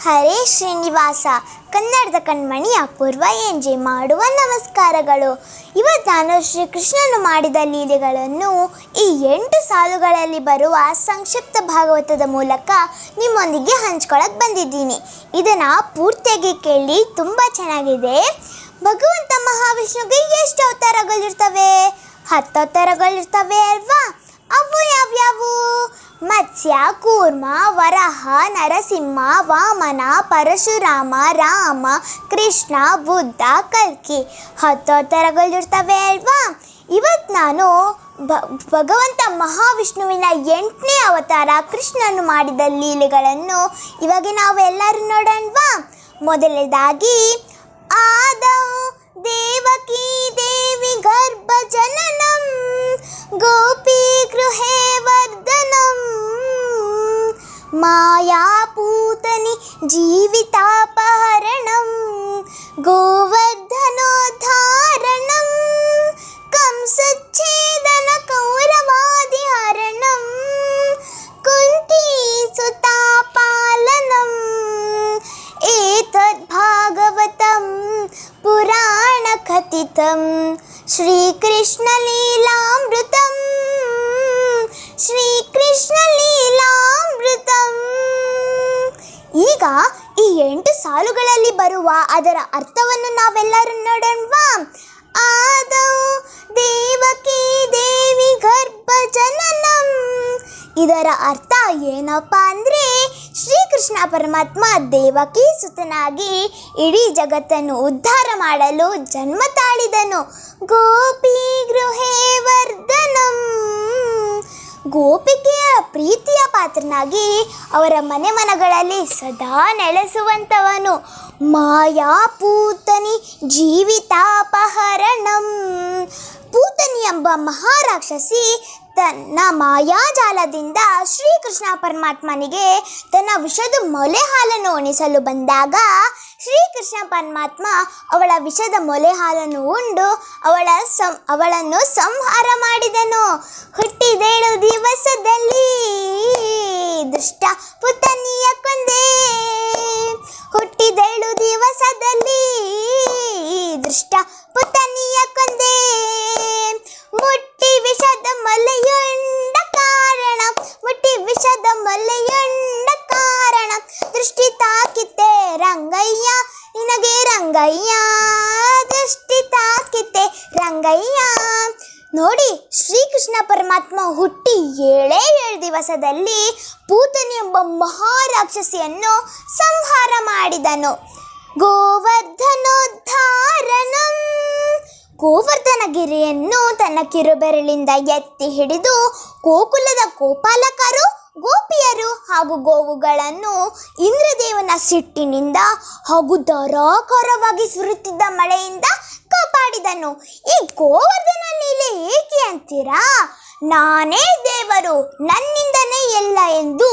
ಹರೇ ಶ್ರೀನಿವಾಸ. ಕನ್ನಡದ ಕಣ್ಮಣಿ ಅಪೂರ್ವ ಎನ್ಜೆ ಮಾಡುವ ನಮಸ್ಕಾರಗಳು. ಇವತ್ತು ನಾನು ಶ್ರೀಕೃಷ್ಣನು ಮಾಡಿದ ಲೀಲೆಗಳನ್ನು ಈ 8 ಸಾಲುಗಳಲ್ಲಿ ಬರುವ ಸಂಕ್ಷಿಪ್ತ ಭಾಗವತದ ಮೂಲಕ ನಿಮ್ಮೊಂದಿಗೆ ಹಂಚ್ಕೊಳ್ಳೋಕೆ ಬಂದಿದ್ದೀನಿ. ಇದನ್ನು ಪೂರ್ತಿಯಾಗಿ ಕೇಳಿ, ತುಂಬ ಚೆನ್ನಾಗಿದೆ. ಭಗವಂತ ಮಹಾವಿಷ್ಣುಗೆ ಎಷ್ಟು ಅವತಾರಗಳಿರ್ತವೆ? 10 ಅವತಾರಗಳಿರ್ತವೆ ಅಲ್ವಾ? ಅವು ಯಾವ್ಯಾವು? ಮತ್ಸ್ಯ, ಕೂರ್ಮ, ವರಹ, ನರಸಿಂಹ, ವಾಮನ, ಪರಶುರಾಮ, ರಾಮ, ಕೃಷ್ಣ, ಬುದ್ಧ, ಕಲ್ಕಿ. 10 ಅವತಾರಗಳಿರ್ತವೆ ಅಲ್ವಾ? ಇವತ್ತು ನಾನು ಭಗವಂತ ಮಹಾವಿಷ್ಣುವಿನ 8ನೇ ಅವತಾರ ಕೃಷ್ಣನು ಮಾಡಿದ ಲೀಲೆಗಳನ್ನು ಇವಾಗ ನಾವೆಲ್ಲರೂ ನೋಡೋಣವಾ? ಮೊದಲನೇದಾಗಿ ಆದೌ ದೇವಕೀ ದೇವಿ ಗರ್ಭ ಜನನಂ ಗೋಪಿ ಗೃಹೇ ವರ್ಧನಂ ಮಾಯಾಪೂತನಿ ಜೀವಿತಾಪಹರಣಂ ಗೋವರ್ಧನೋದ್ಧಾರಣಂ ಕಂಸಚ್ಛೇದನ ಕೌರವಾದಿಹರಣಂ ಕುಂತೀ ಸುತಾಪಾಲನಂ ಏತದ್ ಭಾಗವತಂ ಪುರಾಣ ಕಥಿತಂ ಶ್ರೀಕೃಷ್ಣ ಲೀಲಾಮೃತಂ ಶ್ರೀಕೃಷ್ಣ ಲೀಲಾಮೃತಂ. ಈಗ ಈ 8 ಸಾಲುಗಳಲ್ಲಿ ಬರುವ ಅದರ ಅರ್ಥವನ್ನು ನಾವೆಲ್ಲರೂ ನೋಡೋಣವಾ? ಆದೌ ದೇವಕೀ ದೇವಿ ಗರ್ಭ ಜನನಂ. ಇದರ ಅರ್ಥ ಏನಪ್ಪ ಅಂದರೆ, ಶ್ರೀಕೃಷ್ಣ ಪರಮಾತ್ಮ ದೇವಕಿ ಸುತನಾಗಿ ಇಡೀ ಜಗತ್ತನ್ನು ಉದ್ಧಾರ ಮಾಡಲು ಜನ್ಮ ತಾಳಿದನು. ಗೋಪಿ ಗೃಹೇ ವರ್ಧನಂ. ಗೋಪಿಕೆಯ ಪ್ರೀತಿಯ ಪಾತ್ರನಾಗಿ ಅವರ ಮನೆ ಮನಗಳಲ್ಲಿ ಸದಾ ನೆಲೆಸುವಂಥವನು. ಮಾಯಾಪೂತನಿ ಜೀವಿತಾಪಹರಣಂ. ಪೂತನಿ ಎಂಬ ಮಹಾರಾಕ್ಷಸಿ ತನ್ನ ಮಾಯಾಜಾಲದಿಂದ ಶ್ರೀಕೃಷ್ಣ ಪರಮಾತ್ಮನಿಗೆ ತನ್ನ ವಿಷದ ಮೊಲೆ ಹಾಲನ್ನು ಉಣಿಸಲು ಬಂದಾಗ ಶ್ರೀಕೃಷ್ಣ ಪರಮಾತ್ಮ ಅವಳ ವಿಷದ ಮೊಲೆ ಹಾಲನ್ನು ಉಂಡು ಅವಳನ್ನು ಸಂಹಾರ ಮಾಡಿದನು. ಹುಟ್ಟಿದೇಳು ದಿವಸದಲ್ಲಿ ದುಷ್ಟ ಪುತನಿಯ ಕೊಂದೆ. ಹುಟ್ಟಿದೇಳು ದಿವಸದಲ್ಲಿ ದುಷ್ಟ ಪುತನಿಯ ಕೊಂದೆ. ಮುಟ್ಟಿ ವಿಷದ ಮೊಲೆಯುಂಡ ಕಾರಣ, ಮುಟ್ಟಿ ವಿಷದ ಮೊಲೆಯುಂಡ ಕಾರಣ ದೃಷ್ಟಿ ತಾಕಿತೆ ರಂಗಯ್ಯ ನಿನಗೆ ರಂಗಯ್ಯ, ದೃಷ್ಟಿ ತಾಕಿತೆ ರಂಗಯ್ಯ. ನೋಡಿ, ಶ್ರೀಕೃಷ್ಣ ಪರಮಾತ್ಮ ಹುಟ್ಟಿ 7 ದಿವಸದಲ್ಲಿ ಪೂತನಿ ಎಂಬ ಮಹಾರಾಕ್ಷಸಿಯನ್ನು ಸಂಹಾರ ಮಾಡಿದನು. ಗೋವರ್ಧನೋದ್ಧಾರಣಂ. ಗೋವರ್ಧನಗಿರಿಯನ್ನು ತನ್ನ ಕಿರುಬೆರಳಿಂದ ಎತ್ತಿ ಹಿಡಿದು ಗೋಕುಲದ ಗೋಪಾಲಕರು, ಗೋಪಿಯರು ಹಾಗೂ ಗೋವುಗಳನ್ನು ಇಂದ್ರದೇವನ ಸಿಟ್ಟಿನಿಂದ ಹಾಗೂ ಧಾರಾಕಾರವಾಗಿ ಸುರಿಯುತ್ತಿದ್ದ ಮಳೆಯಿಂದ ಕಾಪಾಡಿದನು. ಈ ಗೋವರ್ಧನ ಲೀಲೆ ಏಕೆ ಅಂತೀರಾ? ನಾನೇ ದೇವರು, ನನ್ನಿಂದನೇ ಎಲ್ಲ ಎಂದು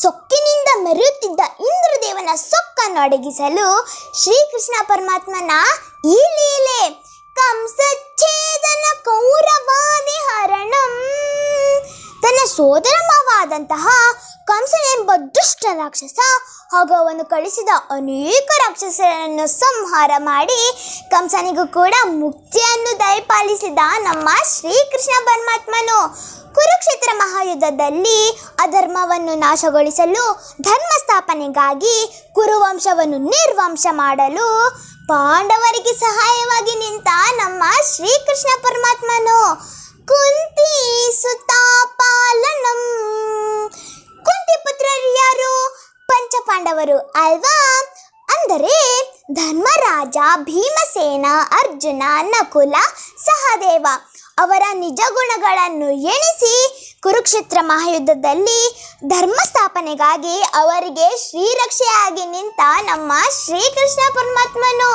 ಸೊಕ್ಕಿನಿಂದ ಮೆರೆಯುತ್ತಿದ್ದ ಇಂದ್ರದೇವನ ಸೊಕ್ಕನ್ನು ಅಡಗಿಸಲು ಶ್ರೀಕೃಷ್ಣ ಪರಮಾತ್ಮನ ಈ ಲೀಲೆ. ಕಂಸಚ್ಛೇದನ ಕೌರವಾದಿಹರಣಂ. ತನ್ನ ಸೋದರ ಮಾವಾದಂತಹ ಕಂಸನೆಂಬ ದುಷ್ಟ ರಾಕ್ಷಸ ಹಾಗೂ ಅವನು ಕಳಿಸಿದ ಅನೇಕ ರಾಕ್ಷಸರನ್ನು ಸಂಹಾರ ಮಾಡಿ ಕಂಸನಿಗೂ ಕೂಡ ಮುಕ್ತಿಯನ್ನು ದಯಪಾಲಿಸಿದ ನಮ್ಮ ಶ್ರೀಕೃಷ್ಣ ಪರಮಾತ್ಮನು. ಕುರುಕ್ಷೇತ್ರ ಮಹಾಯುದ್ಧದಲ್ಲಿ ಅಧರ್ಮವನ್ನು ನಾಶಗೊಳಿಸಲು, ಧರ್ಮ ಸ್ಥಾಪನೆಗಾಗಿ, ಕುರುವಂಶವನ್ನು ನಿರ್ವಂಶ ಮಾಡಲು ಪಾಂಡವರಿಗೆ ಸಹಾಯವಾಗಿ ನಿಂತ ನಮ್ಮ ಶ್ರೀಕೃಷ್ಣ ಪರಮಾತ್ಮನು. ಕುಂತಿ ಸುತಾಪಾಲನಂ. ಕುಂತಿ ಪುತ್ರರು ಯಾರು? ಪಂಚಪಾಂಡವರು ಅಲ್ವಾ? ಅಂದರೆ ಧರ್ಮರಾಜ, ಭೀಮಸೇನ, ಅರ್ಜುನ, ನಕುಲ, ಸಹದೇವ ಅವರ ನಿಜ ಗುಣಗಳನ್ನು ಎಣಿಸಿ ಕುರುಕ್ಷೇತ್ರ ಮಹಾಯುದ್ಧದಲ್ಲಿ ಧರ್ಮ ಸ್ಥಾಪನೆಗಾಗಿ ಅವರಿಗೆ ಶ್ರೀರಕ್ಷೆಯಾಗಿ ನಿಂತ ನಮ್ಮ ಶ್ರೀಕೃಷ್ಣ ಪರಮಾತ್ಮನು.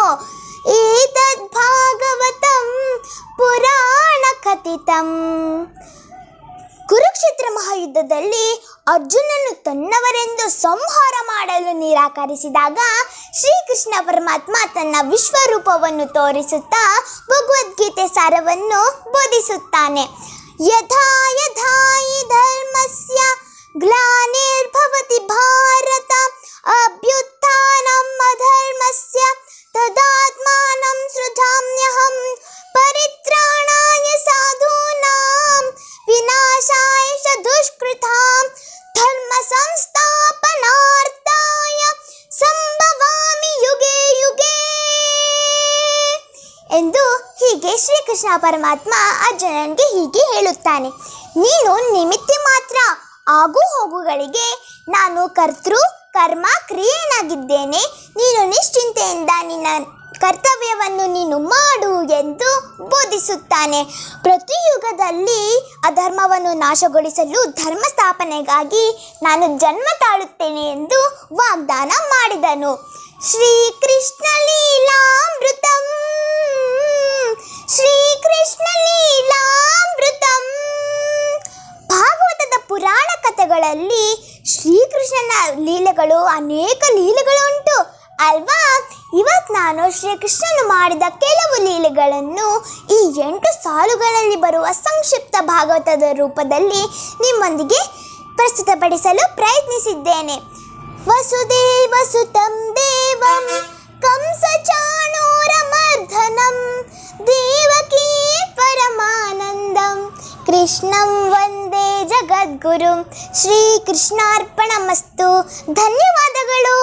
ಏತದ್ ಭಾಗವತಂ ಪುರಾಣ ಕಥಿತಂ. ಕುರುಕ್ಷೇತ್ರ ಮಹಾಯುದ್ಧದಲ್ಲಿ ಅರ್ಜುನನು ತನ್ನವರೆಂದು ಸಂಹಾರ ಮಾಡಲು ನಿರಾಕರಿಸಿದಾಗ ಶ್ರೀಕೃಷ್ಣ ಪರಮಾತ್ಮ ತನ್ನ ವಿಶ್ವರೂಪವನ್ನು ತೋರಿಸುತ್ತಾ ಭಗವದ್ಗೀತೆ ಸಾರವನ್ನು ಬೋಧಿಸುತ್ತಾನೆ. ಯಥಾ ಯಥಾ ಹಿ ಧರ್ಮಸ್ಯ ಗ್ಲಾನಿರ್ಭವತಿ ಭಾರತ ಅಭ್ಯುತ್ಥಾನ ಎಂದು ಹೀಗೆ ಶ್ರೀಕೃಷ್ಣ ಪರಮಾತ್ಮ ಅರ್ಜುನನಿಗೆ ಹೀಗೆ ಹೇಳುತ್ತಾನೆ. ನೀನು ನಿಮಿತ್ತ ಮಾತ್ರ, ಆಗು ಹೋಗುಗಳಿಗೆ ನಾನು ಕರ್ತೃ ಕರ್ಮ ಕ್ರಿಯೆನಾಗಿದ್ದೇನೆ. ನೀನು ನಿಶ್ಚಿಂತೆಯಿಂದ ನಿನ್ನ ಕರ್ತವ್ಯವನ್ನು ನೀನು ಮಾಡು ಎಂದು ಬೋಧಿಸುತ್ತಾನೆ. ಪ್ರತಿ ಯುಗದಲ್ಲಿ ಅಧರ್ಮವನ್ನು ನಾಶಗೊಳಿಸಲು ಧರ್ಮ ಸ್ಥಾಪನೆಗಾಗಿ ನಾನು ಜನ್ಮ ತಾಳುತ್ತೇನೆ ಎಂದು ವಾಗ್ದಾನ ಮಾಡಿದನು. ಶ್ರೀಕೃಷ್ಣ ಲೀಲಾಮೃತಂ, ಶ್ರೀಕೃಷ್ಣ ಲೀಲಾಮೃತಂ. ಭಾಗವತದ ಪುರಾಣ ಕಥೆಗಳಲ್ಲಿ ಶ್ರೀಕೃಷ್ಣನ ಲೀಲೆಗಳು ಅನೇಕ ಲೀಲೆಗಳು ಉಂಟು ಅಲ್ವಾ. ಇವತ್ತು ನಾನು ಶ್ರೀಕೃಷ್ಣನು ಮಾಡಿದ ಕೆಲವು ಲೀಲೆಗಳನ್ನು ಈ 8 ಸಾಲುಗಳಲ್ಲಿ ಬರುವ ಸಂಕ್ಷಿಪ್ತ ಭಾಗವತದ ರೂಪದಲ್ಲಿ ನಿಮ್ಮೊಂದಿಗೆ ಪ್ರಸ್ತುತಪಡಿಸಲು ಪ್ರಯತ್ನಿಸಿದ್ದೇನೆ. ವಸುದೇವಸುತಂ ದೇವಂ ಕಂಸಚಾಣೂರಮರ್ಧನಂ ದೇವಕೀ ಪರಮಾನಂದಂ ಕೃಷ್ಣಂ ವಂದೇ ಜಗದ್ಗುರುಂ. ಶ್ರೀಕೃಷ್ಣಾರ್ಪಣಮಸ್ತು. ಧನ್ಯವಾದಗಳು.